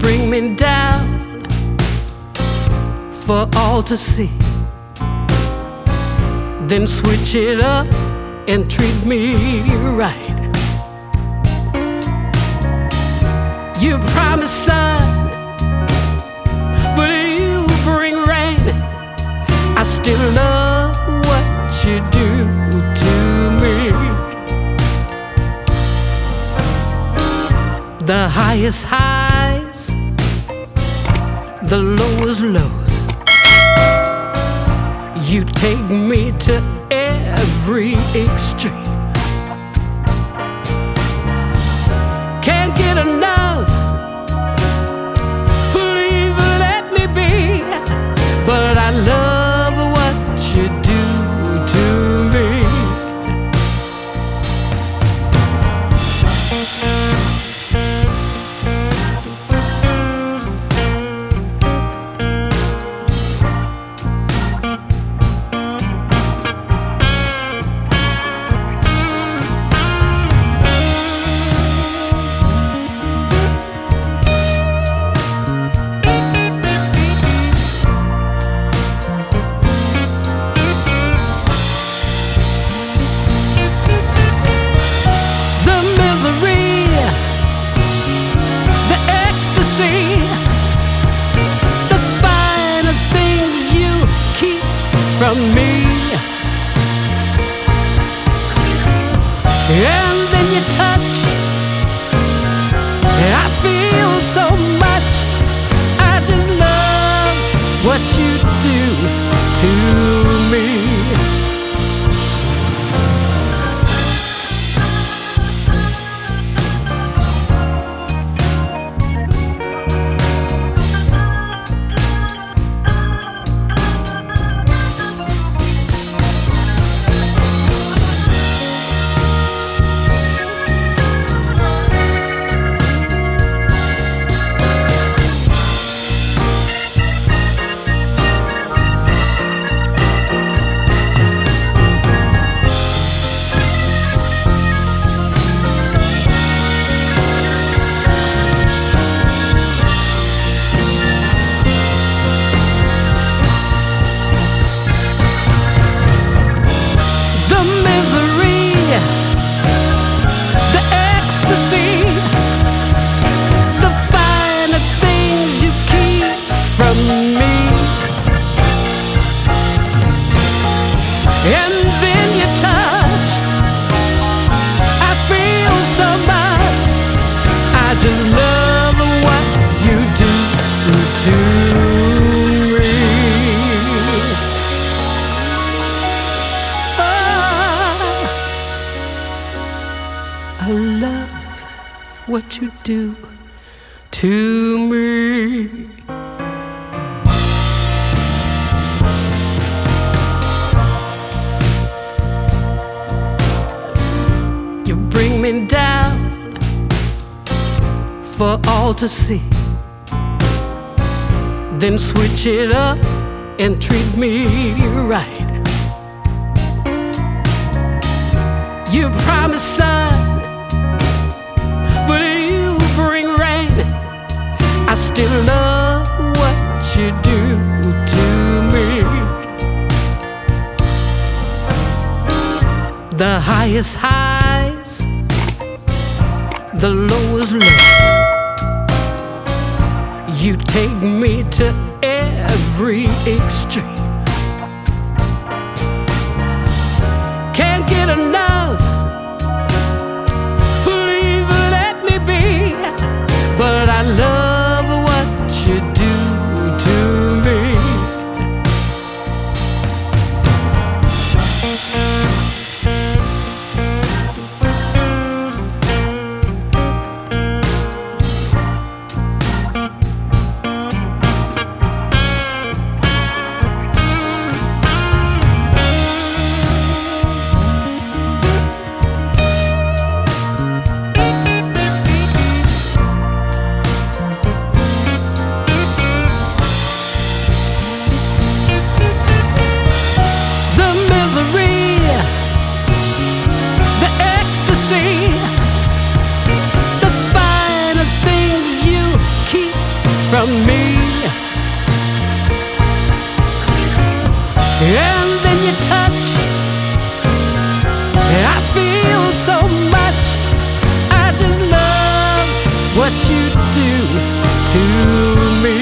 bring me down for all to see, then switch it up and treat me right. You promised sun, but you bring rain. I still love what you do to me. The highest highs, the lowest lows. You take me to every extreme. Can't get enough, please let me be. But I love what you do to me. From me, and then you touch, I feel so much. I just love what you do to me. And then you touch, I feel so much. I just love what you do to me. Oh, I love what you do to me. Bring me down for all to see, then switch it up and treat me right. You promised sun, but you bring rain. I still love what you do to me. The highest highs, the lowest low. You take me to every extreme. Can't get enough, please let me be. But I love what you do to me. from me. And then you touch, and I feel so much. I just love what you do to me.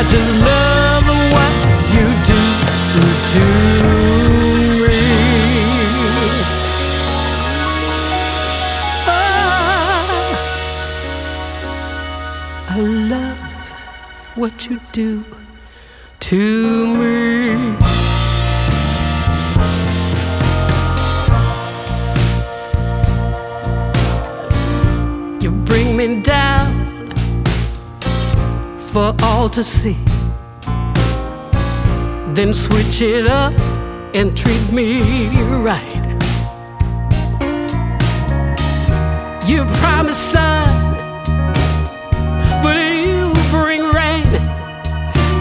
Just love what you do to me. Oh, I love what you do to me. You bring me down for all to see, then switch it up and treat me right. You promise sun, but you bring rain.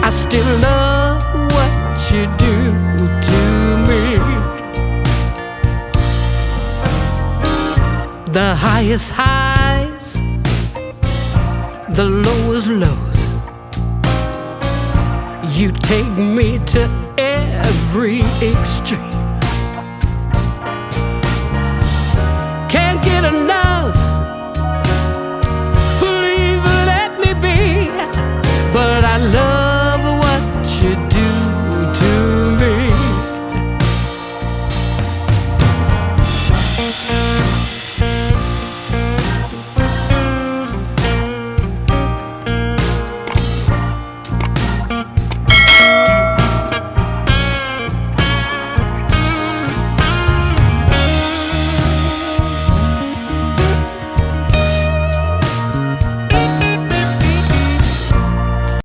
I still love what you do to me. The highest highs, the lowest lows. You take me to every extreme.